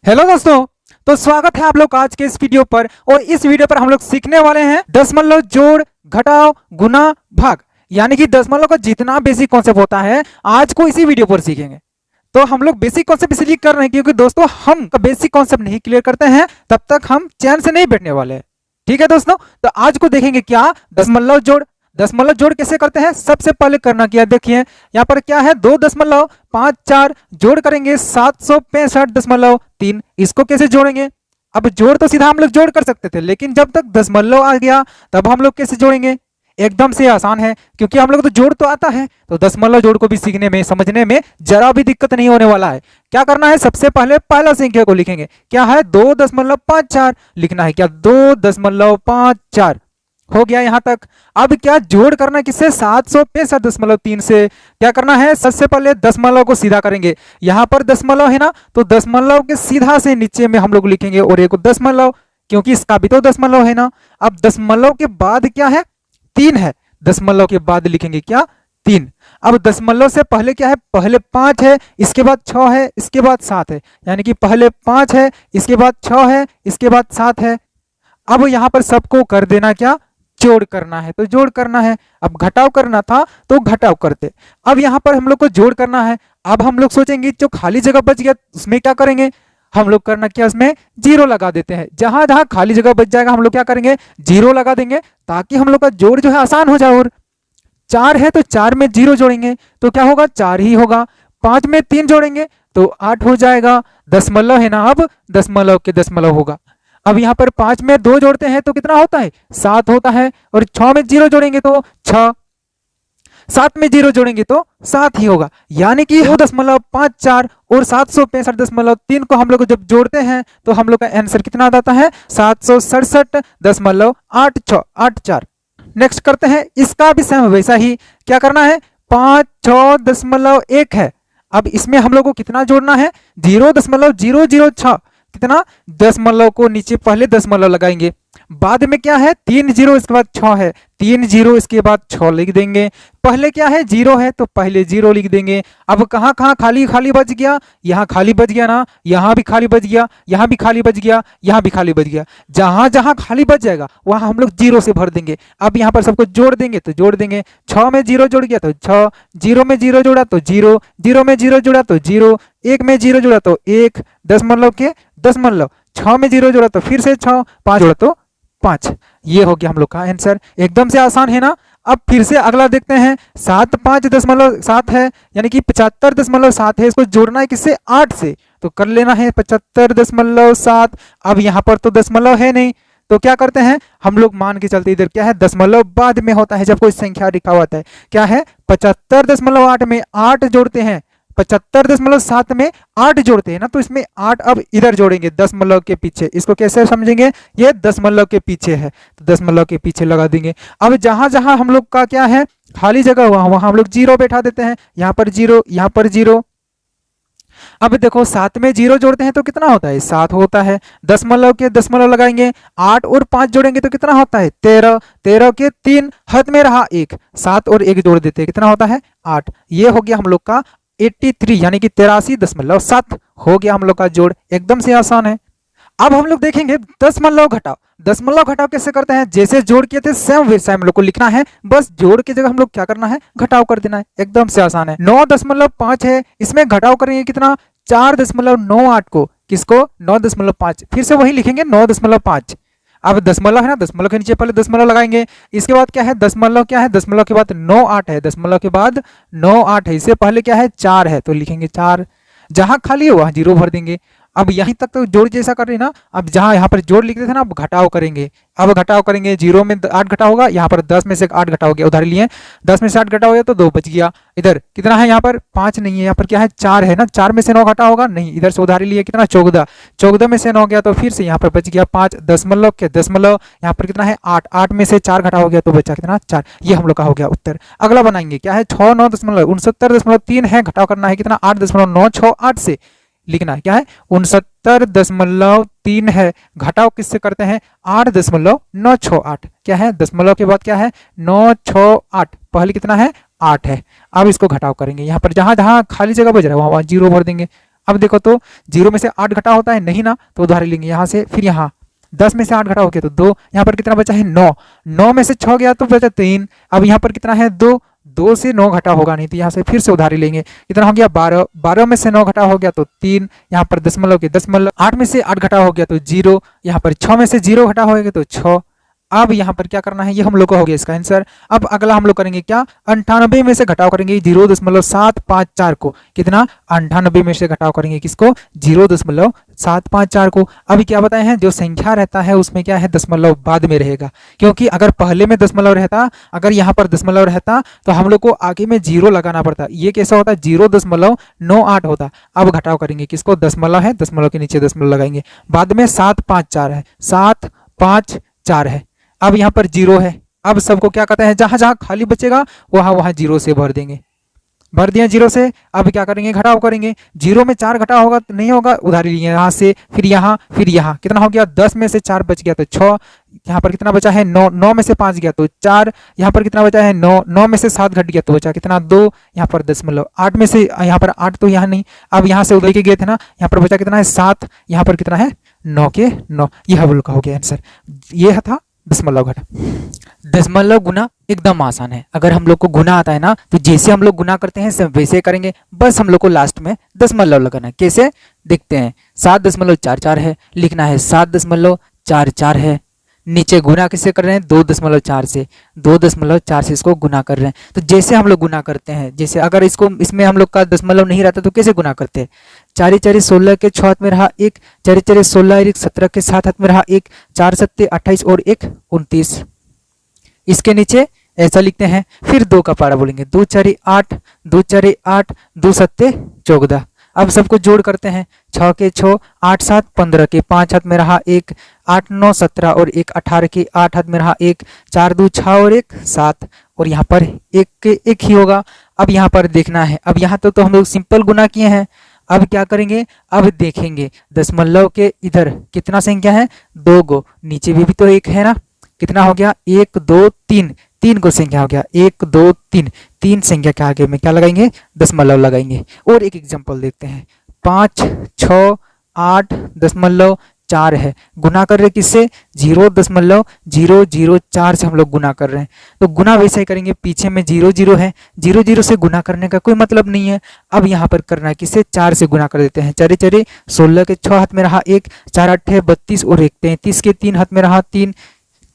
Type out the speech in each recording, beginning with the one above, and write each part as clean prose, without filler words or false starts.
Hello दोस्तों। तो स्वागत है आप लोग आज के इस वीडियो पर। और इस वीडियो पर हम लोग सीखने वाले हैं दशमलव, जोड़, घटाव, गुना, भाग, यानी कि दशमलव का जितना बेसिक कॉन्सेप्ट होता है आज को इसी वीडियो पर सीखेंगे। तो हम लोग बेसिक कॉन्सेप्ट इसलिए कर रहे हैं क्योंकि दोस्तों हम बेसिक कॉन्सेप्ट नहीं क्लियर करते हैं तब तक हम चैन से नहीं बैठने वाले हैं। ठीक है दोस्तों, तो आज को देखेंगे क्या दशमलव जोड़। दशमलव जोड़ कैसे करते हैं, सबसे पहले करना क्या, देखिए यहाँ पर क्या है 2.54 जोड़ करेंगे 765.3। इसको कैसे जोड़ेंगे, अब जोड़ तो सीधा हम लोग जोड़ कर सकते थे, लेकिन जब तक दशमलव आ गया तब हम लोग कैसे जोड़ेंगे। एकदम से आसान है क्योंकि हम लोग तो जोड़ तो आता है, तो दशमलव जोड़ को भी सीखने में समझने में जरा भी दिक्कत नहीं होने वाला है। क्या करना है, सबसे पहले पहला संख्या को लिखेंगे, क्या है 2.54 लिखना है, क्या 2.54 हो गया यहां तक। अब क्या जोड़ करना है किससे, 765.3 से। क्या करना है, सबसे पहले दशमलव को सीधा करेंगे, यहां पर दशमलव है ना, तो दशमलव के सीधा से नीचे में हम लोग लिखेंगे और एक दशमलव, क्योंकि इसका भी तो दशमलव है ना। अब दशमलव के बाद क्या है, 3 है, दशमलव के बाद लिखेंगे क्या 3। अब दशमलव से पहले क्या है, पहले 5 है, इसके बाद 6 है, इसके बाद 7 है, यानी कि पहले 5 है, इसके बाद 6 है, इसके बाद 7 है। अब यहां पर सबको कर देना क्या, जोड़ करना है, तो जोड़ करना है। अब घटाव करना था तो घटाव करते। अब यहां पर हम लोग को जोड़ करना है। अब हम लोग सोचेंगे जो खाली जगह बच गया उसमें क्या करेंगे, हम लोग करना क्या, उसमें जीरो लगा देते हैं। जहां जहां खाली जगह बच जाएगा हम लोग क्या करेंगे, जीरो लगा देंगे, ताकि हम लोग का जोड़ जो है आसान हो जाए। और 4 है तो 4 में जीरो जोड़ेंगे तो क्या होगा, 4 ही होगा। 5 में 3 जोड़ेंगे तो 8 हो जाएगा। दशमलव है ना, अब दशमलव के दशमलव होगा। अब यहाँ पर 5 में 2 जोड़ते हैं तो कितना होता है, 7 होता है। और 6 में 0 जोड़ेंगे तो 6, 7 में 0 जोड़ेंगे तो 7 ही होगा। यानी कि 2.54 और 765.3 को हम लोग जब जोड़ते हैं तो हम लोग का आंसर कितना आता है, 767.84। नेक्स्ट करते हैं, इसका भी सेम वैसा ही। क्या करना है, 5.6.1 है। अब इसमें हम लोग को कितना जोड़ना है, 0.006, कितना, दशमलव को नीचे पहले दशमलव लगाएंगे, बाद में क्या है 3 जीरो, इसके बाद 6 है, 3 जीरो इसके बाद 6 लिख देंगे। पहले क्या है, 0 है तो पहले 0 लिख देंगे। अब कहाँ कहाँ खाली खाली बच गया, यहाँ खाली बच गया ना, यहाँ भी खाली बच गया, यहाँ भी खाली बच गया, यहाँ भी खाली बच गया। जहां जहां खाली बच जाएगा वहां हम लोग 0 से भर देंगे। अब यहाँ पर सबको जोड़ देंगे तो जोड़ देंगे, 6 में 0 जोड़ गया तो 6, 0 में 0 जोड़ा तो 0, 0 में 0 जोड़ा तो 0, 1 में 0 जोड़ा तो 1, दशमलव के दशमलव, 6 में 0 जोड़ा तो फिर से 6, 5 जोड़ा तो 5। ये हो गया हम लोग का आंसर। एकदम से आसान है ना। अब फिर से अगला देखते हैं, 75.7 है, यानी कि 75.7 है। इसको जोड़ना है किससे, 8 से, तो कर लेना है 75.7। अब यहाँ पर तो दशमलव है नहीं तो क्या करते हैं, हम लोग मान के चलते, इधर क्या है दशमलव बाद में होता है जब कोई संख्या लिखा होता है। क्या है 75.8 में 8 जोड़ते हैं, 75.7 में 8 जोड़ते हैं ना, तो इसमें 8 अब इधर जोड़ेंगे दशमलव के पीछे। इसको कैसे समझेंगे, ये दशमलव के पीछे है तो दशमलव के पीछे लगा देंगे। अब जहां जहां हम लोग का क्या है खाली जगह वहां वहां हम लोग 0 बैठा देते हैं, यहाँ पर 0, यहाँ पर 0। अब देखो 7 में 0 जोड़ते हैं तो कितना होता है, 7 होता है। दशमलव के दशमलव लगाएंगे, 8 और 5 जोड़ेंगे तो कितना होता है 13, 13 के 3 हाथ में रहा 1, 7 और 1 जोड़ देते हैं, कितना होता है 8। ये हो गया हम लोग का 83, यानी कि 83.7 हो गया हम लोग का जोड़। एकदम से आसान है। अब हम लोग देखेंगे दशमलव घटाव। दशमलव घटाव कैसे करते हैं, जैसे जोड़ किए थे सेम वैसा हम लोग को लिखना है, बस जोड़ की जगह हम लोग क्या करना है, घटाव कर देना है। एकदम से आसान है। 9.5 है, इसमें घटाव करेंगे कितना, 4.98 को, किसको 9.5, फिर से वही लिखेंगे 9.5। अब दशमलव है ना, दशमलव के नीचे पहले दशमलव लगाएंगे, इसके बाद क्या है दशमलव, क्या है दशमलव के बाद 98 है, दशमलव के बाद 98 है, इससे पहले क्या है 4 है तो लिखेंगे 4, जहां खाली है वहां 0 भर देंगे। अब यहीं तक तो जोड़ जैसा कर रहे हैं ना। अब जहां यहाँ पर जोड़ लिखते थे ना, अब घटाव करेंगे। अब घटाव करेंगे, 0 में 8 घटा होगा, यहाँ पर 10 में से 8 घटा हो गया, उधार लिए 10 में से 8 घटा हो गया तो 2 बच गया। इधर कितना है, यहाँ पर 5 नहीं है, यहाँ पर क्या है 4 है ना, 4 में से 9 घटा होगा नहीं, इधर से उधारी लिए कितना 14, 14 में से 9 गया तो फिर से यहाँ पर बच गया 5। दशमलव के दशमलव, यहाँ पर कितना है 8, 8 में से 4 घटा हो गया तो बचा कितना 4। ये हम लोग का हो गया उत्तर। अगला बनाएंगे, क्या है 69.3 है, घटाव करना है कितना 8.968 से, लिखना है क्या है 69.3 है, घटाव किससे करते हैं 8.968। क्या है दशमलव के बाद क्या है 968, पहले कितना है 8 है। अब इसको घटाव करेंगे, यहाँ पर जहां जहां खाली जगह बच रहा है वहां 0 भर देंगे। अब देखो तो 0 में से 8 घटा होता है नहीं ना, तो उधारी लेंगे यहाँ से। फिर यहाँ 10 में से 8 घटा हो गया तो 2, यहाँ पर कितना बचा है 9, 9 में से 6 गया तो बचा 3। अब यहाँ पर कितना है 2, 2 से 9 घटा होगा नहीं, तो यहाँ से फिर से उधारी लेंगे। कितना हो गया 12, 12 में से 9 घटा हो गया तो 3, यहाँ पर दशमलव के दशमलव, 8 में से 8 घटा हो गया तो 0, यहाँ पर 6 में से 0 घटा हो गया तो 6। अब यहाँ पर क्या करना है, ये हम लोग का हो गया इसका आंसर। अब अगला हम लोग करेंगे क्या, 98 में से घटाव करेंगे 0.754 को। कितना 98 में से घटाव करेंगे किसको, 0.754 को। अभी क्या बताए हैं, जो संख्या रहता है उसमें क्या है दशमलव बाद में रहेगा, क्योंकि अगर पहले में दशमलव रहता, अगर यहाँ पर दशमलव रहता तो हम लोग को आगे में 0 लगाना पड़ता। ये कैसा होता है 0.98 होता। अब घटाव करेंगे किसको, दशमलव है, दशमलव के नीचे दशमलव लगाएंगे। बाद में 754 है, 754 है। अब यहाँ पर 0 है। अब सबको क्या कहते हैं, जहां जहां खाली बचेगा वहां वहां 0 से भर देंगे। भर दिया 0 से। अब क्या करेंगे, घटाव करेंगे। 0 में 4 घटाव होगा तो नहीं होगा, उधारी लिए यहाँ से, फिर यहाँ, फिर यहाँ। कितना हो गया 10 में से 4 बच गया तो 6, यहाँ पर कितना बचा है 9, 9 में से 5 गया तो 4, यहाँ पर कितना बचा है 9, 9 में से 7 घट गया तो बचा कितना 2, यहाँ पर दशमलव, 8 में से, यहाँ पर 8 तो यहाँ नहीं, अब यहाँ से उधर के गए थे ना, यहाँ पर बचा कितना है 7, यहाँ पर कितना है 9 के 9। यह हम लोग का हो गया आंसर। यह था दशमलव घटा। दशमलव गुना एकदम आसान है। अगर हम लोग को गुना आता है ना, तो जैसे हम लोग गुना करते हैं सब वैसे करेंगे, बस हम लोग को लास्ट में दशमलव लगाना है। कैसे देखते हैं, 7.44 है, लिखना है 7.44 है। नीचे गुना किससे कर रहे हैं, 2.4 से, 2.4 से इसको गुना कर रहे हैं। तो जैसे हम लोग गुना करते हैं, जैसे अगर इसको, इसमें हम लोग का दशमलव नहीं रहता तो कैसे गुना करते हैं, 4 4 16 के 6 हाथ में रहा 1, 4 4 16 17 के 7 हाथ में रहा 1, 4 7 28 और 1 29। इसके नीचे ऐसा लिखते हैं। फिर 2 का पारा बोलेंगे, 2 4 8, 2 4 8, 2 7 14। अब सबको जोड़ करते हैं, 6 के 6, 8 7 15 के 5 हाथ में रहा 1, 8 9 17 और 1 18 के 8 हाथ में रहा 1, 4 2 6 और 1 7, और यहाँ पर 1 के 1 ही होगा। अब यहाँ पर देखना है, अब यहाँ तो हम लोग सिंपल गुना किए हैं। अब क्या करेंगे, अब देखेंगे दशमलव के इधर कितना संख्या है, 2 गो, नीचे भी तो 1 है ना, कितना हो गया 1 2 3, 3 को संख्या हो गया 1 2 3, 3 संख्या के आगे में क्या लगाएंगे, दशमलव लगाएंगे। और एक एग्जांपल देखते हैं, 5 6 8 दशमलव 4 है, गुना कर रहे किससे, 0.004 से हम लोग गुना कर रहे हैं। तो गुना वैसे ही करेंगे, पीछे में 0 0 है, 0 0 से गुना करने का कोई मतलब नहीं है। अब यहाँ पर करना है किससे, 4 से गुना कर देते हैं। 4 4 16 के 6 हाथ में रहा 1, 4 8 32 और 1 33 के 3 हाथ में रहा 3,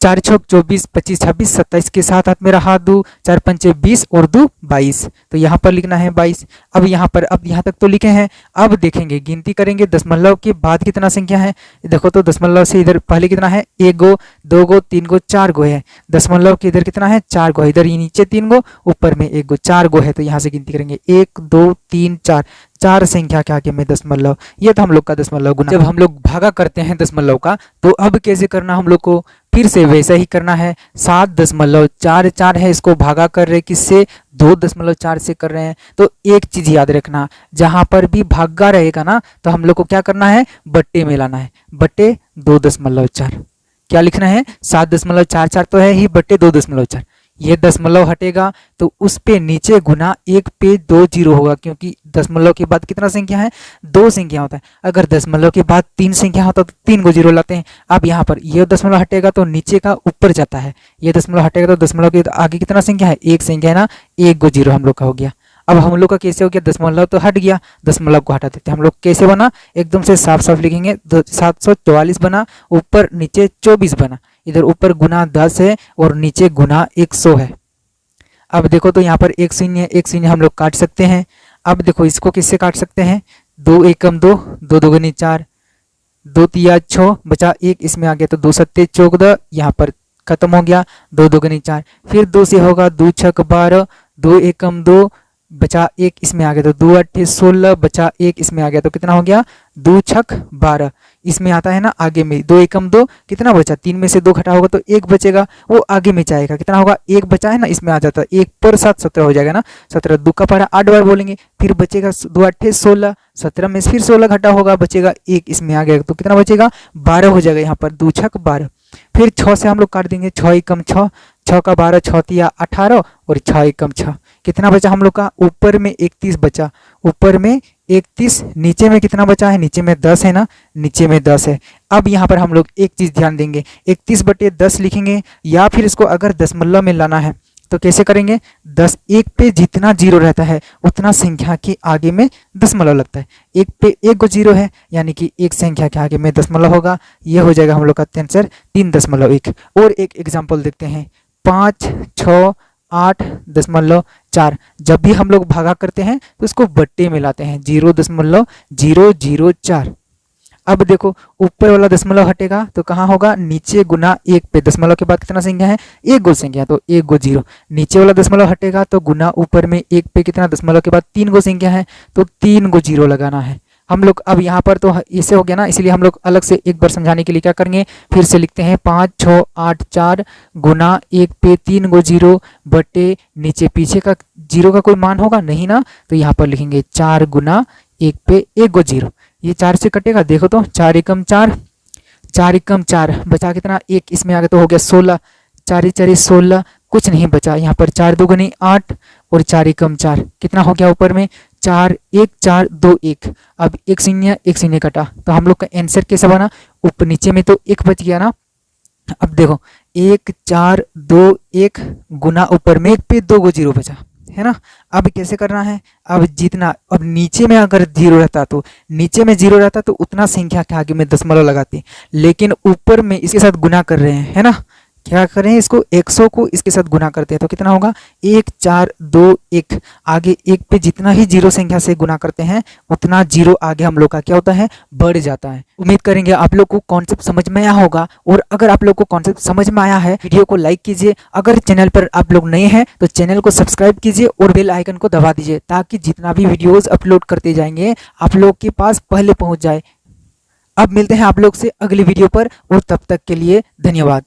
4 6 24 25 26 27 के 7 हाथ में रहा 2, 4 5 20 और 2 22। तो यहाँ पर लिखना है 22। अब यहाँ पर, अब यहाँ तक तो लिखे हैं। अब देखेंगे, गिनती करेंगे दशमलव के बाद कितना संख्या है। देखो तो दशमलव से इधर पहले कितना है, 1 गो 2 गो 3 गो 4 गो है। दशमलव के इधर कितना है, 4 गो है, इधर ये नीचे 3 गो, ऊपर में 1 गो, 4 गो है। तो यहाँ से गिनती करेंगे 1 2 3 4, 4 संख्या के आगे में दशमलव। ये था हम लोग का दशमलव गुना। जब हम लोग भागा करते हैं दशमलव का, तो अब कैसे करना हम लोग को, फिर से वैसा ही करना है। 7.44 है, इसको भागा कर रहे किससे, 2.4 से कर रहे हैं। तो एक चीज याद रखना, जहां पर भी भागा रहेगा ना, तो हम लोग को क्या करना है, बट्टे में लाना है, बट्टे 2.4। क्या लिखना है, 7.44 तो है ही, बट्टे 2.4। ये दशमलव हटेगा तो उस पे नीचे गुना 1 पे 2 0 होगा, क्योंकि दशमलव के बाद कितना संख्या है, 2 संख्या होता है। अगर दशमलव के बाद 3 संख्या होता तो 3 को 0 लाते हैं। अब यहाँ पर ये दशमलव हटेगा तो नीचे का ऊपर जाता है, ये दशमलव हटेगा तो दशमलव के आगे कितना संख्या है, 1 संख्या है ना, 1 को 0 हम लोग का हो गया। अब हम लोग का कैसे हो गया, दशमलव तो हट गया, दशमलव को हटा देते हैं हम लोग। कैसे बना, एकदम से साफ साफ लिखेंगे, 744 बना, ऊपर नीचे 24 बना, इधर ऊपर गुना 10 है और नीचे गुना 100 है। अब देखो तो यहाँ पर 1 शून्य 1 शून्य हम लोग काट सकते हैं। अब देखो इसको किससे काट सकते हैं, 2 एकम 2, 2 2 4, 2 3 6 बचा 1, इसमें आ गया तो 2 7 14, यहाँ पर खत्म हो गया, 2 2 4, फिर 2 से होगा 2 6 12, 2 एकम 2 बचा 1, इसमें आ गया तो 2 8 16 बचा 1, इसमें आ गया तो कितना हो गया, 2 6 12। इसमें आता है ना आगे में 2 एकम 2, कितना बचा, 3 में से 2 घटा होगा तो 1 बचेगा, वो आगे में जाएगा, कितना होगा 1 बचा है ना, इसमें आ जाता है 1 पर 7 17 हो जाएगा ना, 17 2 का पारा 8 बार बोलेंगे, फिर बचेगा 2 8 16, 17 में से फिर 16 घटा होगा, बचेगा 1, इसमें आ गया तो कितना बचेगा 12 हो जाएगा, यहाँ पर 2 6 12। फिर 6 से हम लोग काट देंगे, 6 एकम 6, 6 का 12, 6 तिया 18 और 6 एकम 6, कितना बचा हम लोग का, ऊपर में 31 बचा, ऊपर में 31, नीचे में कितना बचा है, नीचे में 10 है ना, नीचे में 10 है। अब यहाँ पर हम लोग एक चीज़ ध्यान देंगे, 31/10 लिखेंगे, या फिर इसको अगर दशमलव में लाना है तो कैसे करेंगे, 10 एक पे जितना जीरो रहता है उतना संख्या के आगे में दशमलव लगता है। एक पे एक गो जीरो है, यानी कि एक संख्या के आगे में दशमलव होगा। ये हो जाएगा हम लोग का आंसर 3.1। और एक एग्जाम्पल देखते हैं, 5, 6, 8.4। जब भी हम लोग भागा करते हैं तो इसको बट्टे में लाते हैं, 0.004। अब देखो ऊपर वाला दशमलव हटेगा तो कहाँ होगा, नीचे गुना एक पे, दशमलव के बाद कितना संख्या है, एक गो संख्या, तो एक गो जीरो। नीचे वाला दशमलव हटेगा तो गुना ऊपर में एक पे कितना, दशमलव के बाद 3 गो संख्या है, तो 3 गो जीरो लगाना है हम लोग। अब यहाँ पर तो इसे हो गया ना, इसलिए हम लोग अलग से एक बार समझाने के लिए क्या करेंगे, फिर से लिखते हैं 5, 6, 8, 4 गुना एक पे 3 गो जीरो बटे नीचे पीछे का जीरो का कोई मान होगा नहीं ना, तो यहाँ पर लिखेंगे 4 गुना एक पे एक गो जीरो। ये 4 से कटेगा, देखो तो 4 एकम 4, 4 एकम 4, बचा कितना, एक इसमें आ गया तो हो गया 16, 4 4 16, कुछ नहीं बचा। यहाँ पर 4 2 8 और 4 एकम 4, कितना हो गया ऊपर में 4 1 4 2 1। अब एक शून्य कटा, तो हम लोग का आंसर कैसा बना, ऊपर नीचे में तो एक बच गया ना। अब देखो 1 4 2 1 गुना ऊपर में एक पे 2 गो जीरो बचा है ना। अब कैसे करना है, अब जितना, अब नीचे में अगर जीरो रहता तो नीचे में जीरो रहता तो उतना संख्या के आगे में दशमलव लगाते, लेकिन ऊपर में इसके साथ गुना कर रहे हैं है ना, क्या करें इसको 100 को इसके साथ गुना करते हैं तो कितना होगा 1 4 2 1। आगे एक पे जितना ही जीरो संख्या से गुना करते हैं उतना जीरो आगे हम लोग का क्या होता है, बढ़ जाता है। उम्मीद करेंगे आप लोग को कॉन्सेप्ट समझ में आया होगा, और अगर आप लोग को कॉन्सेप्ट समझ में आया है वीडियो को लाइक कीजिए, अगर चैनल पर आप लोग नए हैं तो चैनल को सब्सक्राइब कीजिए और बेल आइकन को दबा दीजिए, ताकि जितना भी वीडियोज अपलोड करते जाएंगे आप लोग के पास पहले पहुँच जाए। अब मिलते हैं आप लोग से अगली वीडियो पर, और तब तक के लिए धन्यवाद।